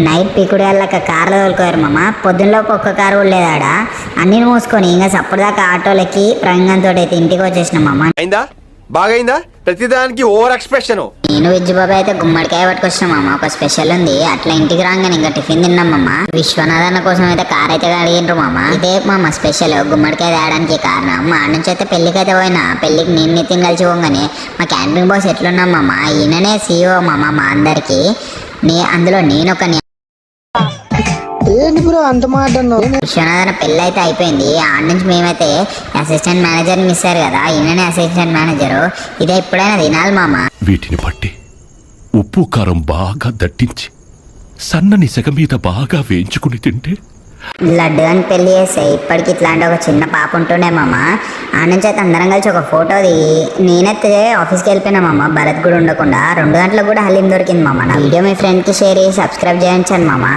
Night పికుడు వెళ్ళక కార్లో తోలుకోరు మామ. పొద్దున్నలోపు ఒక్క కారు కూడా లేదాడ. అన్ని మూసుకొని ఇంకా సప్పటిదాకా ఆటోలకి ప్రయంగంతో అయితే ఇంటికి వచ్చేసిన మామ. అయిందా బాగైందా ప్రతిదానికి ఓవర్ ఎక్స్ప్రెషన్. నేను వెజ్ బాబాయ్ అయితే గుమ్మడికాయ పట్టుకొచ్చిన మామ. ఒక స్పెషల్ ఉంది. అట్లా ఇంటికి రాగానే ఇంకా టిఫిన్ తిన్నాం మామ. విశ్వనాథన్న కోసం అయితే కార్ అయితే అడిగిండ్రు మామ. ఇదే మామ స్పెషల్ గుమ్మడికాయ తేయడానికి కారణం. మా నుంచి అయితే పెళ్లికి అయితే పోయినా. పెళ్లికి నేను నితిన్ కలిసి పోగానే మా క్యాంటీన్ బాస్ ఎట్లున్నాం మామ. ఈయననే సీఈఓ మామ మా అందరికి. అందులో నేను ఒక ఏంటి బ్రో అంత మాట విశ్వనాథన పెళ్ళి అయితే అయిపోయింది. ఆడ నుంచి మేమైతే అసిస్టెంట్ మేనేజర్ మిస్ అయ్యారు కదా. ఈయననే అసిస్టెంట్ మేనేజరు. ఇదే ఎప్పుడైనా తినాలి మామ. వీటిని పట్టి ఉప్పు కారం బాగా దట్టించి సన్నని సెగ మీద బాగా వేయించుకుని తింటే లడ్డు అని పెళ్లి చేస్తే ఇప్పటికి ఇట్లాంటి ఒక చిన్న పాప ఉంటుండే మామ. ఆ నుంచి అయితే అందరం కలిసి ఒక ఫోటో దిగి నేనైతే ఆఫీస్కి వెళ్ళిపోయినా మామ. భరత్ కూడా ఉండకుండా 2 గంటలకు కూడా హలీం దొరికింది మామ. నా వీడియో మీ ఫ్రెండ్కి షేర్ చేసి సబ్స్క్రైబ్ చేయించాను మామ.